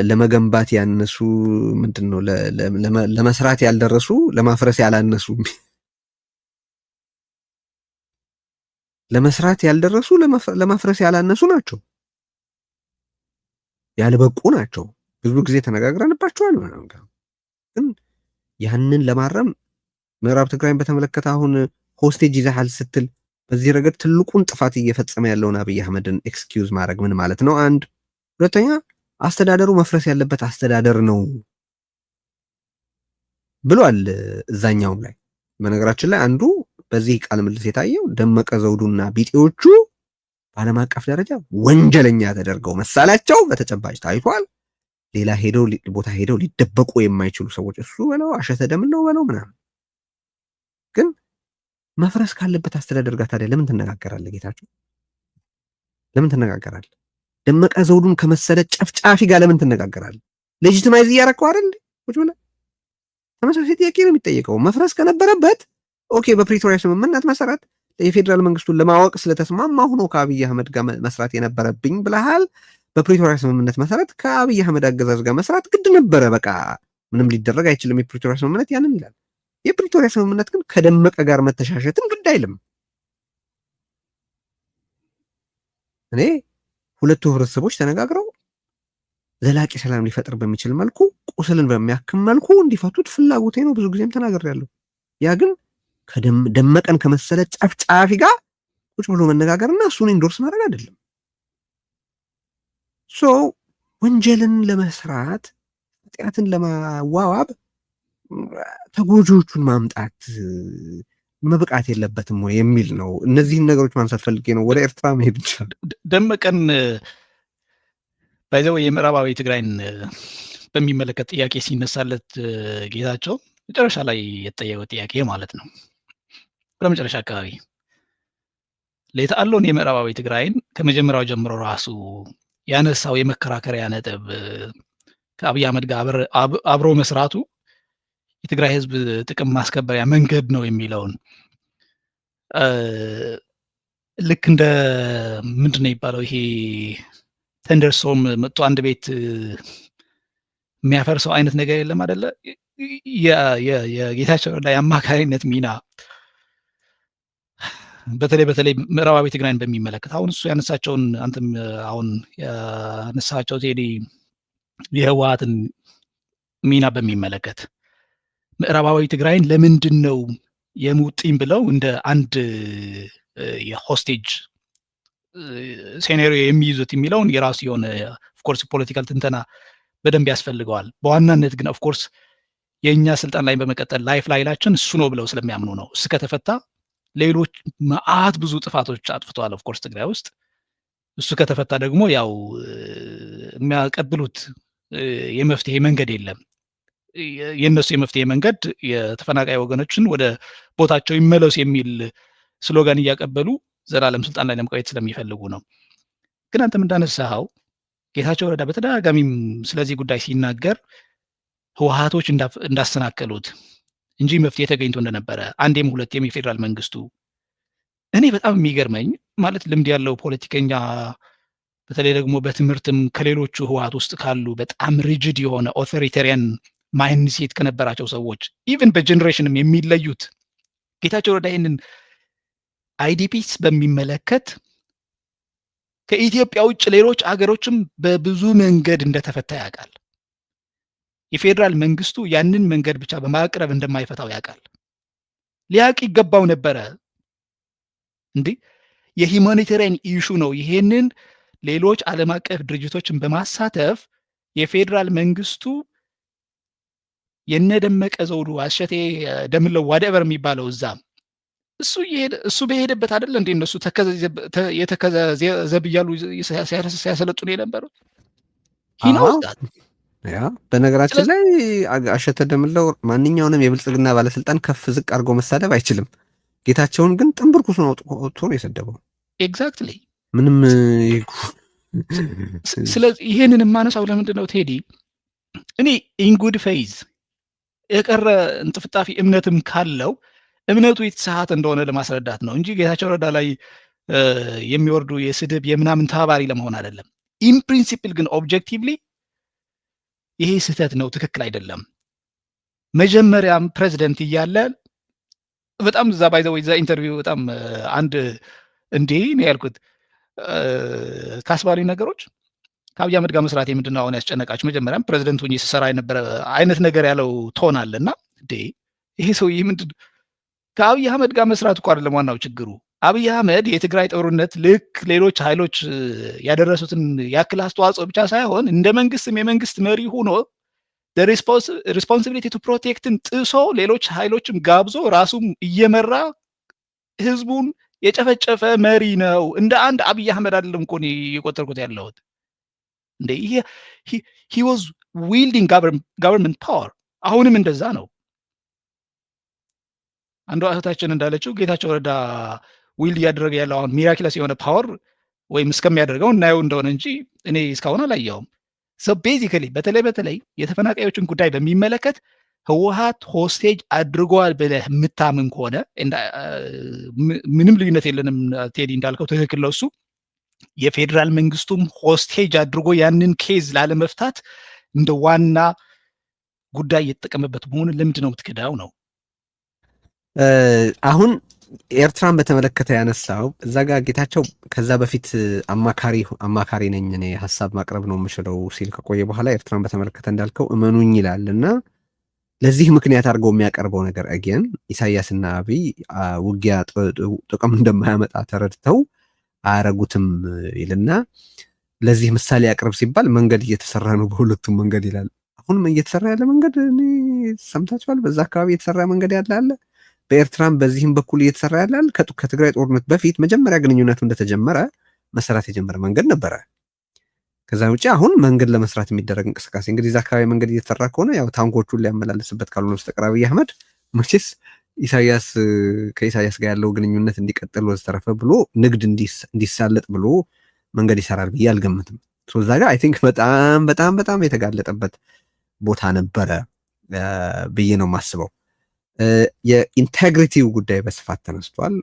ለመገንባት ያነሱ ምንድነው ለመስራት ያልደረሱ ለማፍረስ ያላነሱ ለመስራት ያልደረሱ ለማፍረስ ያላነሱ ናቸው፣ ያልበቁ ናቸው። ብዙ ጊዜ ተነጋግረንባቸዋል። ግን ያንን ለማረም ምዕራብ ትግራይን በተመለከተ አሁን ሆስቴጅ ይዘሃል ስትል በዚህ ረገድ ትልቁን ጥፋት እየፈጸመ ያለውን አብይ አህመድን ኤክስኪውዝ ማድረግ ምን ማለት ነው? አንድ ሁለተኛ አስተዳደሩ መፍረስ ያለበት አስተዳደር ነው ብሏል እዛኛውም ላይ። በነገራችን ላይ አንዱ በዚህ ቃለ ምልልስ የታየው ደመቀ ዘውዱና ቢጤዎቹ በዓለም አቀፍ ደረጃ ወንጀለኛ ተደርገው መሳላቸው በተጨባጭ ታይቷል። ሌላ ቦታ ሄደው ሊደበቁ የማይችሉ ሰዎች እሱ በለው አሸተ ደምን ነው በለው ምናምን። ግን መፍረስ ካለበት አስተዳደር ጋር ታዲያ ለምን ትነጋገራለህ? ጌታቸው ለምን ትነጋገራለህ? ደመቀ ዘውዱን ከመሰለ ጨፍጫፊ ጋር ለምን ትነጋገራለህ? ሌጂቲማይዝ እያረከው አይደል? ቁጭ ብለህ ተመሳሳይ ጥያቄ ነው የሚጠየቀው። መፍረስ ከነበረበት ኦኬ፣ በፕሪቶሪያ ስምምነት መሰረት የፌዴራል መንግስቱን ለማወቅ ስለተስማማሁ ነው ከአብይ አህመድ ጋር መስራት የነበረብኝ ብለሃል። በፕሪቶሪያ ስምምነት መሰረት ከአብይ አህመድ አገዛዝ ጋር መስራት ግድ ነበረ። በቃ ምንም ሊደረግ አይችልም። የፕሪቶሪያ ስምምነት ያንን ይላል። የፕሪቶሪያ ስምምነት ግን ከደመቀ ጋር መተሻሸትን ግድ አይልም። እኔ ሁለቱ ህብረተሰቦች ተነጋግረው ዘላቂ ሰላም ሊፈጥር በሚችል መልኩ ቁስልን በሚያክም መልኩ እንዲፈቱት ፍላጎቴ ነው። ብዙ ጊዜም ተናግሬያለሁ። ያ ግን ደመቀን ከመሰለ ጨፍጫፊ ጋር ቁጭ ብሎ መነጋገርና እሱን ኢንዶርስ ማድረግ አይደለም። ወንጀልን ለመስራት ኃጢአትን ለማዋዋብ ተጎጂዎቹን ማምጣት መብቃት የለበትም ወይ የሚል ነው። እነዚህን ነገሮች ማንሳት ፈልጌ ነው። ወደ ኤርትራ መሄድ ይችላል። ደመቀን ባይዘው የምዕራባዊ ትግራይን በሚመለከት ጥያቄ ሲነሳለት ጌታቸው መጨረሻ ላይ የተጠየቀው ጥያቄ ማለት ነው። በመጨረሻ አካባቢ ለታአሎን የምዕራባዊ ትግራይን ከመጀመሪያው ጀምሮ ራሱ ያነሳው የመከራከሪያ ነጥብ ከአብይ አህመድ ጋር አብሮ መስራቱ የትግራይ ህዝብ ጥቅም ማስከበሪያ መንገድ ነው የሚለውን ልክ እንደ ምንድን ነው የሚባለው ይሄ ተንደርሶም መጥቶ አንድ ቤት የሚያፈርሰው አይነት ነገር የለም አይደለ? የጌታቸው ረዳ የአማካሪነት ሚና በተለይ ምዕራባዊ ትግራይን በሚመለከት አሁን እሱ ያነሳቸውን አንተም አሁን ያነሳቸው ቴዲ የህወሓትን ሚና በሚመለከት ምዕራባዊ ትግራይን ለምንድን ነው የሙጥኝ ብለው እንደ አንድ የሆስቴጅ ሴኔሪዮ የሚይዙት የሚለውን የራሱ የሆነ ኦፍኮርስ ፖለቲካል ትንተና በደንብ ያስፈልገዋል። በዋናነት ግን ኦፍኮርስ የእኛ ስልጣን ላይ በመቀጠል ላይፍ ላይላችን እሱ ነው ብለው ስለሚያምኑ ነው። እሱ ከተፈታ ሌሎች መዓት ብዙ ጥፋቶች አጥፍተዋል ኦፍኮርስ ትግራይ ውስጥ። እሱ ከተፈታ ደግሞ ያው የሚያቀብሉት የመፍትሄ መንገድ የለም። የነሱ የመፍትሄ መንገድ የተፈናቃይ ወገኖችን ወደ ቦታቸው ይመለሱ የሚል ስሎጋን እያቀበሉ ዘላለም ስልጣን ላይ ለመቆየት ስለሚፈልጉ ነው። ግን አንተም እንዳነሳኸው ጌታቸው ረዳ በተደጋጋሚም ስለዚህ ጉዳይ ሲናገር ህወሓቶች እንዳሰናከሉት እንጂ መፍትሄ ተገኝቶ እንደነበረ አንዴም ሁለቴም የፌዴራል መንግስቱ እኔ በጣም የሚገርመኝ ማለት ልምድ ያለው ፖለቲከኛ በተለይ ደግሞ በትምህርትም ከሌሎቹ ህወሓት ውስጥ ካሉ በጣም ሪጅድ የሆነ ኦቶሪታሪያን ማይንድሴት ከነበራቸው ሰዎች ኢቭን በጀኔሬሽንም የሚለዩት ጌታቸው ረዳ ይህንን አይዲፒስ በሚመለከት ከኢትዮጵያ ውጭ ሌሎች አገሮችም በብዙ መንገድ እንደተፈታ ያውቃል። የፌዴራል መንግስቱ ያንን መንገድ ብቻ በማቅረብ እንደማይፈታው ያውቃል። ሊያውቅ ይገባው ነበረ። እንዴ የሂውማኒቴሪያን ኢሹ ነው። ይሄንን ሌሎች ዓለም አቀፍ ድርጅቶችን በማሳተፍ የፌዴራል መንግስቱ የነደመቀ ዘውዱ አሸቴ ደምለው ዋደበር የሚባለው እዛም እሱ በሄደበት አይደል እንዴ እነሱ የተከዘብ እያሉ ሲያሰለጡን የነበሩት ያ በነገራችን ላይ አሸተ ደምለው ማንኛውንም የብልጽግና ባለስልጣን ከፍ ዝቅ አድርጎ መሳደብ አይችልም። ጌታቸውን ግን ጥንብርኩስ ነው አውጥቶ ነው የሰደበው። ኤግዛክትሊ ምንም ስለዚህ ይሄንን የማነሳው ለምንድን ነው ቴዲ እኔ ኢንጉድ ፌዝ የቀረ እንጥፍጣፊ እምነትም ካለው እምነቱ የተሳሳተ እንደሆነ ለማስረዳት ነው እንጂ ጌታቸው ረዳ ላይ የሚወርዱ የስድብ የምናምን ተባባሪ ለመሆን አይደለም። ኢን ፕሪንሲፕል ግን ኦብጀክቲቭሊ ይሄ ስህተት ነው፣ ትክክል አይደለም። መጀመሪያም ፕሬዚደንት እያለ በጣም እዛ ባይዘው እዛ ኢንተርቪው በጣም አንድ እንዴ ነው ያልኩት ካስባሉኝ ነገሮች ከአብይ አህመድ ጋር መስራት ምንድነው አሁን ያስጨነቃችሁ? መጀመሪያም ፕሬዚደንት ሆኜ ስሰራ የነበረ አይነት ነገር ያለው ቶን አለና እንዴ ይሄ ሰውዬ ምንድን ከአብይ አህመድ ጋር መስራት እኮ አይደለም ዋናው ችግሩ። አብይ አህመድ የትግራይ ጦርነት ልክ ሌሎች ኃይሎች ያደረሱትን ያክል አስተዋጽኦ ብቻ ሳይሆን እንደ መንግስትም የመንግስት መሪ ሆኖ ሪስፖንሲቢሊቲ ቱ ፕሮቴክትን ጥሶ ሌሎች ኃይሎችም ጋብዞ ራሱም እየመራ ህዝቡን የጨፈጨፈ መሪ ነው። እንደ አንድ አብይ አህመድ አይደለም እኮ የቆጠርኩት ያለሁት እንደ ይሄ he was wielding government power። አሁንም እንደዛ ነው። አንዷ እህታችን እንዳለችው ጌታቸው ረዳ ዊልድ እያደረገ ያለው አሁን ሚራክለስ የሆነ ፓወር ወይም እስከሚያደርገው እናየው እንደሆነ እንጂ እኔ እስካሁን አላየውም። ሶ ቤዚካሊ በተለይ የተፈናቃዮችን ጉዳይ በሚመለከት ህወሓት ሆስቴጅ አድርጓል ብለህ የምታምን ከሆነ ምንም ልዩነት የለንም። ቴዲ እንዳልከው ትክክል ነው እሱ። የፌዴራል መንግስቱም ሆስቴጅ አድርጎ ያንን ኬዝ ላለመፍታት እንደ ዋና ጉዳይ እየተጠቀመበት መሆኑን ለምንድን ነው የምትክዳው ነው። አሁን ኤርትራን በተመለከተ ያነሳው እዛ ጋር ጌታቸው ከዛ በፊት አማካሪ ነኝ እኔ ሀሳብ ማቅረብ ነው የምችለው ሲል ከቆየ በኋላ ኤርትራን በተመለከተ እንዳልከው እመኑኝ ይላል እና ለዚህ ምክንያት አድርገው የሚያቀርበው ነገር አገን ኢሳያስና አብይ ውጊያ ጥቅም እንደማያመጣ ተረድተው አያረጉትም ይልና ለዚህ ምሳሌ ያቅርብ ሲባል መንገድ እየተሰራ ነው በሁለቱም መንገድ ይላል። አሁን እየተሰራ ያለ መንገድ እኔ ሰምታችኋል? በዛ አካባቢ የተሰራ መንገድ ያለ አለ። በኤርትራም በዚህም በኩል እየተሰራ ያለ ከትግራይ ጦርነት በፊት መጀመሪያ ግንኙነቱ እንደተጀመረ መሰራት የጀመረ መንገድ ነበረ። ከዛ ውጪ አሁን መንገድ ለመስራት የሚደረግ እንቅስቃሴ እንግዲህ እዛ አካባቢ መንገድ እየተሰራ ከሆነ ያው ታንኮቹን ሊያመላልስበት ካልሆነ በስተቀር አብይ አህመድ መቼስ ከኢሳያስ ጋር ያለው ግንኙነት እንዲቀጥል ወዘተረፈ ብሎ ንግድ እንዲሳለጥ ብሎ መንገድ ይሰራል ብዬ አልገምትም። እዛ ጋር አይ ቲንክ በጣም በጣም በጣም የተጋለጠበት ቦታ ነበረ ብዬ ነው የማስበው። የኢንቴግሪቲው ጉዳይ በስፋት ተነስቷል።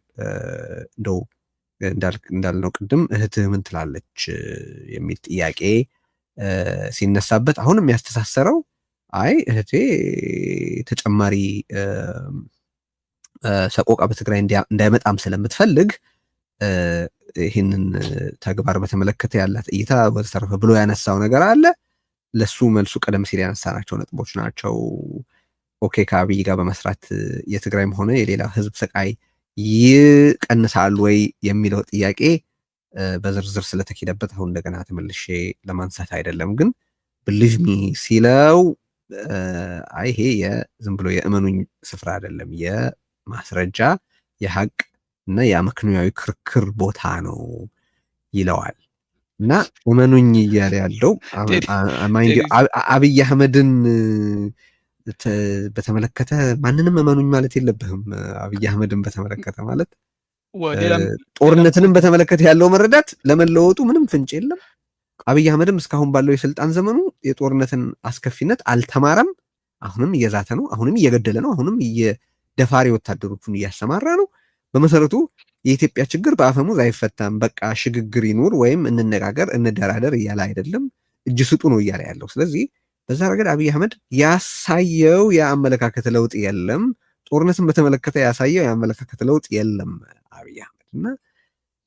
እንደው እንዳልነው ቅድም እህትህ ምን ትላለች የሚል ጥያቄ ሲነሳበት አሁን የሚያስተሳሰረው አይ እህቴ ተጨማሪ ሰቆቃ በትግራይ እንዳይመጣም ስለምትፈልግ ይህንን ተግባር በተመለከተ ያላት እይታ ወተረፈ ብሎ ያነሳው ነገር አለ። ለሱ መልሱ ቀደም ሲል ያነሳናቸው ነጥቦች ናቸው። ኦኬ ከአብይ ጋር በመስራት የትግራይም ሆነ የሌላ ህዝብ ስቃይ ይቀንሳል ወይ የሚለው ጥያቄ በዝርዝር ስለተኬደበት አሁን እንደገና ተመልሼ ለማንሳት አይደለም። ግን ብሊቭ ሚ ሲለው አይ ይሄ ዝም ብሎ የእመኑኝ ስፍራ አይደለም፣ የማስረጃ የሀቅ እና የአመክንያዊ ክርክር ቦታ ነው ይለዋል። እና እመኑኝ እያለ ያለው አብይ አህመድን በተመለከተ ማንንም እመኑኝ ማለት የለብህም። አብይ አህመድን በተመለከተ ማለት ጦርነትንም በተመለከተ ያለው መረዳት ለመለወጡ ምንም ፍንጭ የለም። አብይ አህመድም እስካሁን ባለው የስልጣን ዘመኑ የጦርነትን አስከፊነት አልተማረም። አሁንም እየዛተ ነው፣ አሁንም እየገደለ ነው፣ አሁንም የደፋሪ ወታደሮቹን እያሰማራ ነው። በመሰረቱ የኢትዮጵያ ችግር በአፈሙዝ አይፈታም፣ በቃ ሽግግር ይኑር ወይም እንነጋገር እንደራደር እያለ አይደለም፣ እጅ ስጡ ነው እያለ ያለው። ስለዚህ በዛ ረገድ አብይ አህመድ ያሳየው የአመለካከት ለውጥ የለም። ጦርነትን በተመለከተ ያሳየው የአመለካከት ለውጥ የለም አብይ አህመድ እና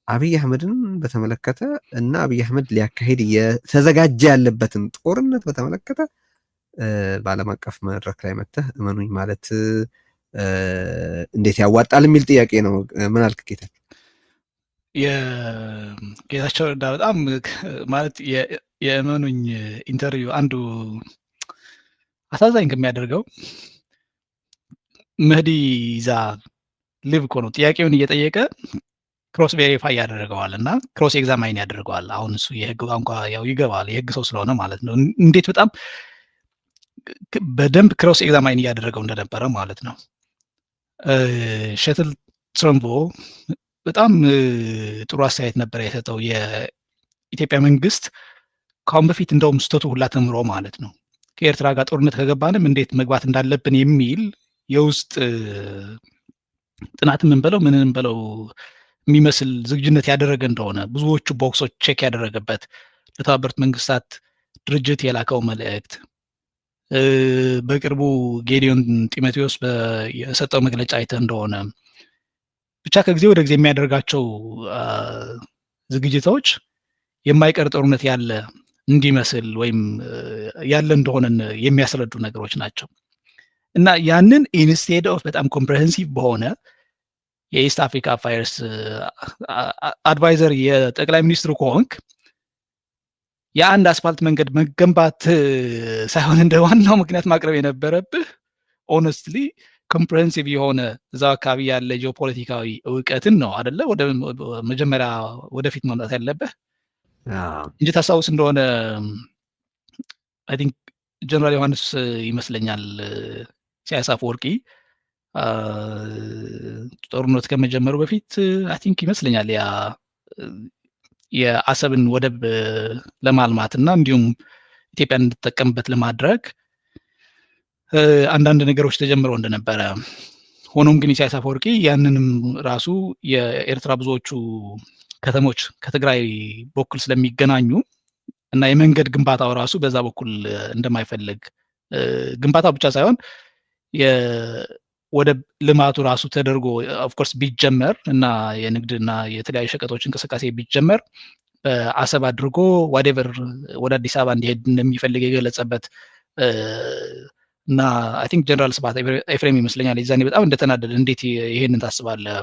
አብይ አህመድን በተመለከተ እና አብይ አህመድ ሊያካሄድ የተዘጋጀ ያለበትን ጦርነት በተመለከተ በዓለም አቀፍ መድረክ ላይ መጥተህ እመኑኝ ማለት እንዴት ያዋጣል የሚል ጥያቄ ነው። ምን አልክ ጌታቸው? የጌታቸው ረዳ በጣም ማለት የእመኑኝ ኢንተርቪው አንዱ አሳዛኝ ከሚያደርገው መህዲ ይዛ ሊቭ እኮ ነው ጥያቄውን እየጠየቀ ክሮስ ቬሪፋይ ያደርገዋል እና ክሮስ ኤግዛማይን ያደርገዋል። አሁን እሱ የህግ ቋንቋ ያው ይገባል፣ የህግ ሰው ስለሆነ ማለት ነው። እንዴት በጣም በደንብ ክሮስ ኤግዛማይን እያደረገው እንደነበረ ማለት ነው። ሸትል ትረምቦ በጣም ጥሩ አስተያየት ነበር የሰጠው። የኢትዮጵያ መንግስት ከአሁን በፊት እንደውም ስህተቱ ሁላ ተምሮ ማለት ነው ከኤርትራ ጋር ጦርነት ከገባንም እንዴት መግባት እንዳለብን የሚል የውስጥ ጥናት ምንም በለው የሚመስል ዝግጁነት ያደረገ እንደሆነ ብዙዎቹ ቦክሶች ቼክ ያደረገበት የተባበሩት መንግስታት ድርጅት የላከው መልእክት፣ በቅርቡ ጌዲዮን ጢሞቴዎስ የሰጠው መግለጫ አይተህ እንደሆነ ብቻ ከጊዜ ወደ ጊዜ የሚያደርጋቸው ዝግጅቶች የማይቀር ጦርነት ያለ እንዲመስል ወይም ያለ እንደሆነ የሚያስረዱ ነገሮች ናቸው እና ያንን ኢንስቴድ ኦፍ በጣም ኮምፕሬሄንሲቭ በሆነ የኢስት አፍሪካ አፋየርስ አድቫይዘር የጠቅላይ ሚኒስትሩ ከሆንክ የአንድ አስፋልት መንገድ መገንባት ሳይሆን እንደ ዋናው ምክንያት ማቅረብ የነበረብህ ኦነስትሊ ኮምፕሬሄንሲቭ የሆነ እዛው አካባቢ ያለ ጂኦፖለቲካዊ እውቀትን ነው አይደለ? ወደ መጀመሪያ ወደፊት ማምጣት ያለብህ እንጂ ታስታውስ እንደሆነ አይ ቲንክ ጀነራል ዮሐንስ ይመስለኛል ኢሳያስ አፈወርቂ ጦርነት ከመጀመሩ በፊት አይ ቲንክ ይመስለኛል የአሰብን ወደብ ለማልማት እና እንዲሁም ኢትዮጵያን እንድትጠቀምበት ለማድረግ አንዳንድ ነገሮች ተጀምረው እንደነበረ፣ ሆኖም ግን ኢሳያስ አፈወርቂ ያንንም ራሱ የኤርትራ ብዙዎቹ ከተሞች ከትግራይ በኩል ስለሚገናኙ እና የመንገድ ግንባታው ራሱ በዛ በኩል እንደማይፈልግ ግንባታው ብቻ ሳይሆን ወደ ልማቱ ራሱ ተደርጎ ኦፍኮርስ ቢጀመር እና የንግድና የተለያዩ ሸቀጦች እንቅስቃሴ ቢጀመር በአሰብ አድርጎ ዋዴቨር ወደ አዲስ አበባ እንዲሄድ እንደሚፈልግ የገለጸበት እና አይ ቲንክ ጀነራል ስብሐት ኤፍሬም ይመስለኛል የዛኔ በጣም እንደተናደደ እንዴት ይሄንን ታስባለህ?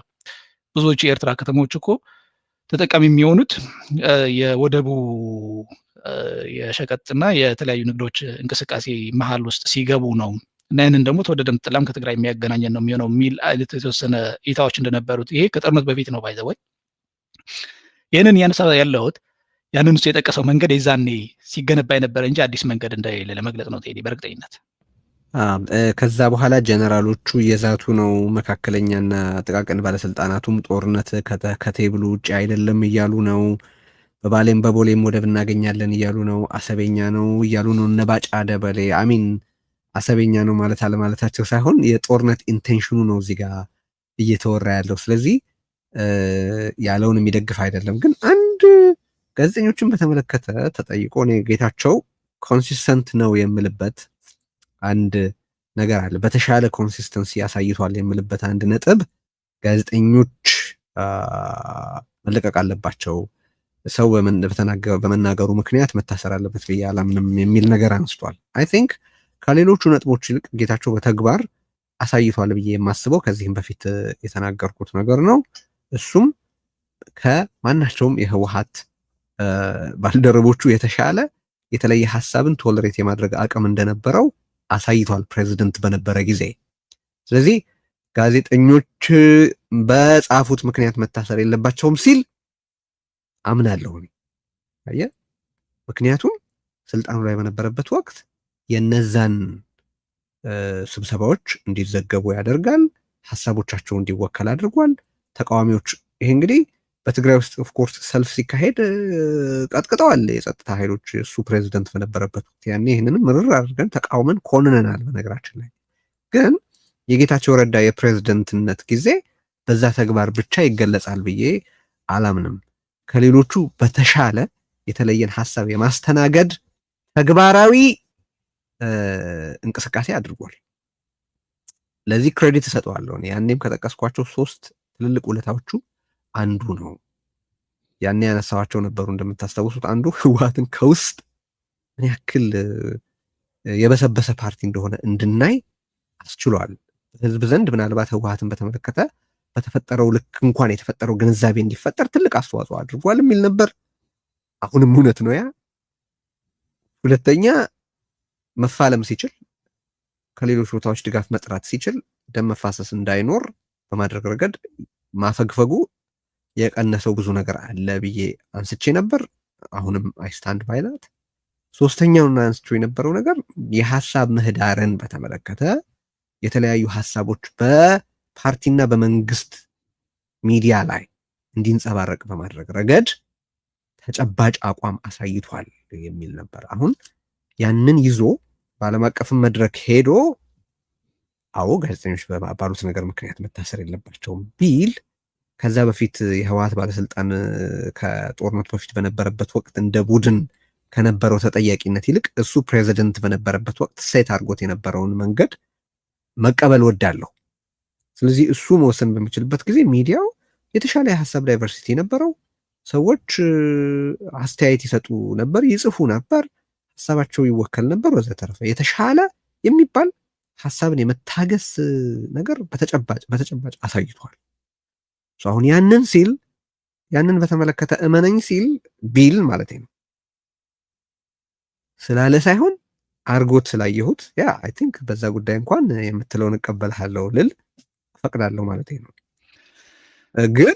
ብዙዎቹ የኤርትራ ከተሞች እኮ ተጠቃሚ የሚሆኑት የወደቡ የሸቀጥና የተለያዩ ንግዶች እንቅስቃሴ መሀል ውስጥ ሲገቡ ነው እና ያንን ደግሞ ተወደደም ጥላም ከትግራይ የሚያገናኘን ነው የሚሆነው የሚል አይነት የተወሰነ እይታዎች እንደነበሩት ይሄ ከጦርነት በፊት ነው ባይ ዘ ወይ። ይህንን እያነሳ ያለሁት ያንን እሱ የጠቀሰው መንገድ የዛኔ ሲገነባ የነበረ እንጂ አዲስ መንገድ እንደሌለ ለመግለጽ ነው ቴዲ በእርግጠኝነት። ከዛ በኋላ ጀነራሎቹ እየዛቱ ነው። መካከለኛና ጥቃቅን ባለስልጣናቱም ጦርነት ከቴብሉ ውጭ አይደለም እያሉ ነው። በባሌም በቦሌም ወደብ እናገኛለን እያሉ ነው። አሰበኛ ነው እያሉ ነው። እነ ባጫ ደበሌ አሚን አሰበኛ ነው ማለት አለማለታቸው ሳይሆን የጦርነት ኢንቴንሽኑ ነው እዚህ ጋር እየተወራ ያለው። ስለዚህ ያለውን የሚደግፍ አይደለም። ግን አንድ ጋዜጠኞችን በተመለከተ ተጠይቆ እኔ ጌታቸው ኮንሲስተንት ነው የምልበት አንድ ነገር አለ። በተሻለ ኮንሲስተንሲ ያሳይቷል የምልበት አንድ ነጥብ ጋዜጠኞች መለቀቅ አለባቸው፣ ሰው በመናገሩ ምክንያት መታሰር አለበት ብዬ አላምንም የሚል ነገር አንስቷል። አይ ቲንክ ከሌሎቹ ነጥቦች ይልቅ ጌታቸው በተግባር አሳይቷል ብዬ የማስበው ከዚህም በፊት የተናገርኩት ነገር ነው። እሱም ከማናቸውም የህወሓት ባልደረቦቹ የተሻለ የተለየ ሀሳብን ቶለሬት የማድረግ አቅም እንደነበረው አሳይቷል ፕሬዚደንት በነበረ ጊዜ። ስለዚህ ጋዜጠኞች በጻፉት ምክንያት መታሰር የለባቸውም ሲል አምናለሁ። አየህ፣ ምክንያቱም ስልጣኑ ላይ በነበረበት ወቅት የነዛን ስብሰባዎች እንዲዘገቡ ያደርጋል፣ ሀሳቦቻቸው እንዲወከል አድርጓል። ተቃዋሚዎች ይሄ እንግዲህ በትግራይ ውስጥ ኦፍኮርስ ሰልፍ ሲካሄድ ቀጥቅጠዋል የጸጥታ ኃይሎች እሱ ፕሬዚደንት በነበረበት ወቅት። ያኔ ይህንንም ምርር አድርገን ተቃውመን ኮንነናል። በነገራችን ላይ ግን የጌታቸው ረዳ የፕሬዝደንትነት ጊዜ በዛ ተግባር ብቻ ይገለጻል ብዬ አላምንም። ከሌሎቹ በተሻለ የተለየን ሀሳብ የማስተናገድ ተግባራዊ እንቅስቃሴ አድርጓል። ለዚህ ክሬዲት እሰጠዋለሁ። ያኔም ከጠቀስኳቸው 3 ትልልቅ ውለታዎቹ አንዱ ነው። ያኔ ያነሳዋቸው ነበሩ እንደምታስታውሱት። አንዱ ህወሓትን ከውስጥ ምን ያክል የበሰበሰ ፓርቲ እንደሆነ እንድናይ አስችሏል። ህዝብ ዘንድ ምናልባት ህወሓትን በተመለከተ በተፈጠረው ልክ እንኳን የተፈጠረው ግንዛቤ እንዲፈጠር ትልቅ አስተዋጽኦ አድርጓል የሚል ነበር። አሁንም እውነት ነው ያ። ሁለተኛ መፋለም ሲችል፣ ከሌሎች ቦታዎች ድጋፍ መጥራት ሲችል ደም መፋሰስ እንዳይኖር በማድረግ ረገድ ማፈግፈጉ የቀነሰው ብዙ ነገር አለ ብዬ አንስቼ ነበር። አሁንም አይስታንድ ባይላት። ሶስተኛውና አንስቼው የነበረው ነገር የሐሳብ ምህዳርን በተመለከተ የተለያዩ ሐሳቦች በፓርቲና በመንግስት ሚዲያ ላይ እንዲንጸባረቅ በማድረግ ረገድ ተጨባጭ አቋም አሳይቷል የሚል ነበር። አሁን ያንን ይዞ በዓለም አቀፍም መድረክ ሄዶ አዎ ጋዜጠኞች ባሉት ነገር ምክንያት መታሰር የለባቸውም ቢል ከዛ በፊት የህወሓት ባለስልጣን ከጦርነቱ በፊት በነበረበት ወቅት እንደ ቡድን ከነበረው ተጠያቂነት ይልቅ እሱ ፕሬዚደንት በነበረበት ወቅት ሴት አድርጎት የነበረውን መንገድ መቀበል ወዳለሁ። ስለዚህ እሱ መወሰን በሚችልበት ጊዜ ሚዲያው የተሻለ የሀሳብ ዳይቨርሲቲ ነበረው። ሰዎች አስተያየት ይሰጡ ነበር፣ ይጽፉ ነበር፣ ሀሳባቸው ይወከል ነበር ወዘተረፈ። የተሻለ የሚባል ሀሳብን የመታገስ ነገር በተጨባጭ አሳይቷል። አሁን ያንን በተመለከተ እመነኝ ሲል ቢል ማለት ነው ስላለ ሳይሆን አርጎት ስላየሁት ያ አይ ቲንክ በዛ ጉዳይ እንኳን የምትለውን እቀበልሃለሁ ልል ፈቅዳለሁ ማለት ነው። ግን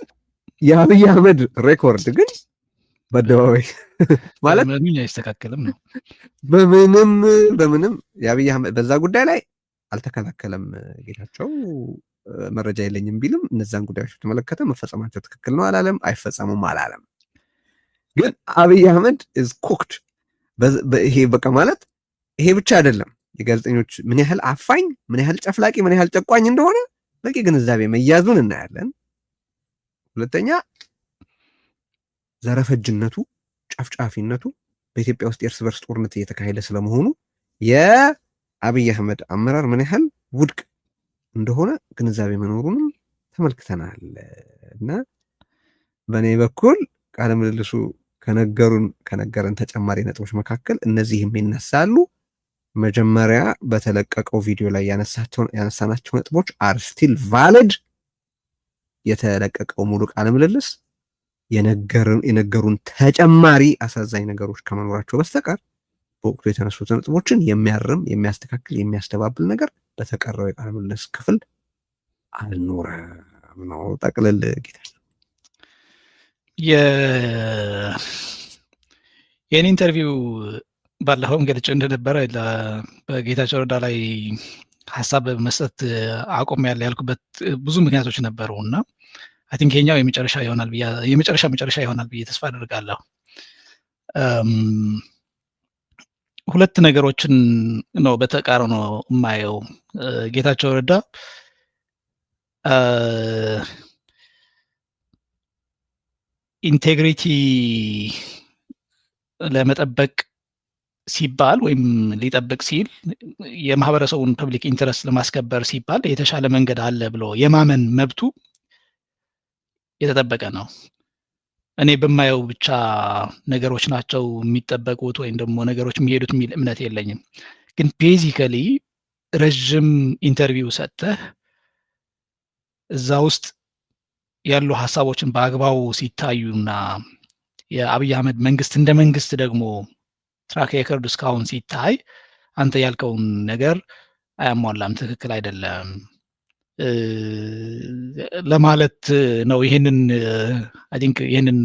የአብይ አህመድ ሬኮርድ ግን በአደባባይ ማለት ምንም አይስተካከልም ነው። በምንም የአብይ አህመድ በዛ ጉዳይ ላይ አልተከላከለም። ጌታቸው መረጃ የለኝም ቢልም እነዛን ጉዳዮች በተመለከተ መፈጸማቸው ትክክል ነው አላለም፣ አይፈጸሙም አላለም። ግን አብይ አህመድ ኢዝ ኩክድ። ይሄ በቃ ማለት ይሄ ብቻ አይደለም። የጋዜጠኞች ምን ያህል አፋኝ፣ ምን ያህል ጨፍላቂ፣ ምን ያህል ጨቋኝ እንደሆነ በቂ ግንዛቤ መያዙን እናያለን። ሁለተኛ ዘረፈጅነቱ፣ ጨፍጫፊነቱ በኢትዮጵያ ውስጥ የእርስ በርስ ጦርነት እየተካሄደ ስለመሆኑ የአብይ አህመድ አመራር ምን ያህል ውድቅ እንደሆነ ግንዛቤ መኖሩንም ተመልክተናል። እና በእኔ በኩል ቃለ ምልልሱ ከነገረን ተጨማሪ ነጥቦች መካከል እነዚህም ይነሳሉ። መጀመሪያ በተለቀቀው ቪዲዮ ላይ ያነሳናቸው ነጥቦች አር ስቲል ቫሊድ። የተለቀቀው ሙሉ ቃለ ምልልስ የነገሩን ተጨማሪ አሳዛኝ ነገሮች ከመኖራቸው በስተቀር በወቅቱ የተነሱት ነጥቦችን የሚያርም፣ የሚያስተካክል፣ የሚያስተባብል ነገር በተቀረው የቃለ ምልልስ ክፍል አልኖረም ነው። ጠቅልል ጌታ የኔ ኢንተርቪው ባለፈውም ገልጬ እንደነበረ በጌታቸው ረዳ ላይ ሀሳብ መስጠት አቆሚያለሁ ያልኩበት ብዙ ምክንያቶች ነበሩ እና አይ ቲንክ የኛው የመጨረሻ ይሆናል ብዬ ተስፋ አደርጋለሁ። ሁለት ነገሮችን ነው በተቃርኖ የማየው። ጌታቸው ረዳ ኢንቴግሪቲ ለመጠበቅ ሲባል ወይም ሊጠብቅ ሲል የማህበረሰቡን ፐብሊክ ኢንተረስት ለማስከበር ሲባል የተሻለ መንገድ አለ ብሎ የማመን መብቱ የተጠበቀ ነው። እኔ በማየው ብቻ ነገሮች ናቸው የሚጠበቁት ወይም ደግሞ ነገሮች የሚሄዱት የሚል እምነት የለኝም። ግን ቤዚካሊ ረዥም ኢንተርቪው ሰጥተህ እዛ ውስጥ ያሉ ሀሳቦችን በአግባቡ ሲታዩና የአብይ አህመድ መንግስት እንደ መንግስት ደግሞ ትራክ ሬከርድ እስካሁን ሲታይ አንተ ያልከውን ነገር አያሟላም፣ ትክክል አይደለም ለማለት ነው። ይሄንን አይ ቲንክ ይሄንን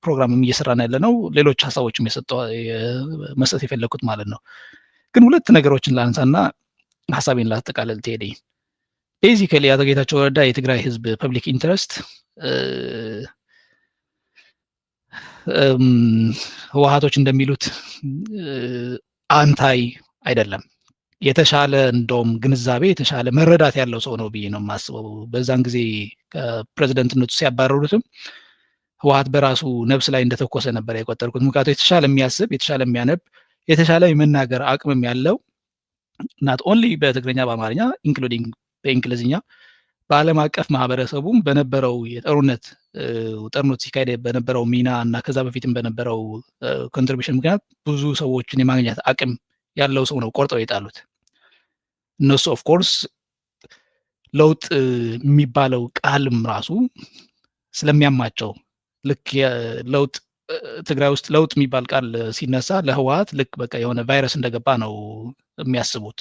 ፕሮግራምም እየሰራን ያለ ነው። ሌሎች ሀሳቦችም መስጠት የፈለኩት ማለት ነው። ግን ሁለት ነገሮችን ላንሳና ሀሳቤን ላጠቃለል ቴዲ። ቤዚካሊ አቶ ጌታቸው ረዳ የትግራይ ህዝብ ፐብሊክ ኢንተረስት ህወሓቶች እንደሚሉት አንታይ አይደለም። የተሻለ እንደውም ግንዛቤ የተሻለ መረዳት ያለው ሰው ነው ብዬ ነው የማስበው። በዛን ጊዜ ከፕሬዝደንትነቱ ሲያባረሩትም ህወሓት በራሱ ነብስ ላይ እንደተኮሰ ነበር የቆጠርኩት። ምክንያቱም የተሻለ የሚያስብ፣ የተሻለ የሚያነብ፣ የተሻለ የመናገር አቅምም ያለው ናት ኦንሊ በትግርኛ በአማርኛ ኢንክሉዲንግ በእንግሊዝኛ በዓለም አቀፍ ማህበረሰቡም በነበረው የጦርነት ሲካሄድ በነበረው ሚና እና ከዛ በፊትም በነበረው ኮንትሪቢሽን ምክንያት ብዙ ሰዎችን የማግኘት አቅም ያለው ሰው ነው ቆርጠው የጣሉት። እነሱ ኦፍ ኮርስ ለውጥ የሚባለው ቃልም ራሱ ስለሚያማቸው ልክ ለውጥ ትግራይ ውስጥ ለውጥ የሚባል ቃል ሲነሳ ለህወሓት ልክ በቃ የሆነ ቫይረስ እንደገባ ነው የሚያስቡት።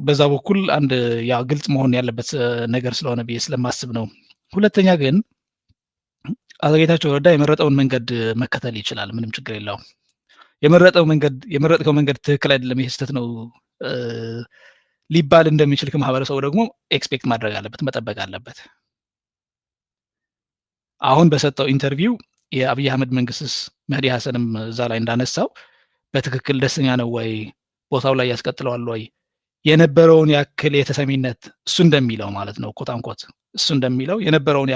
በዛ በኩል አንድ ያ ግልጽ መሆን ያለበት ነገር ስለሆነ ብዬ ስለማስብ ነው። ሁለተኛ ግን አቶ ጌታቸው ረዳ የመረጠውን መንገድ መከተል ይችላል፣ ምንም ችግር የለውም። የመረጥከው መንገድ ትክክል አይደለም፣ ይህ ስህተት ነው ሊባል እንደሚችል ከማህበረሰቡ ደግሞ ኤክስፔክት ማድረግ አለበት፣ መጠበቅ አለበት። አሁን በሰጠው ኢንተርቪው የአብይ አህመድ መንግስትስ መህዲ ሀሰንም እዛ ላይ እንዳነሳው በትክክል ደስተኛ ነው ወይ፣ ቦታው ላይ ያስቀጥለዋል ወይ፣ የነበረውን ያክል የተሰሚነት እሱ እንደሚለው ማለት ነው ኮት አንኮት እሱ እንደሚለው የነበረውን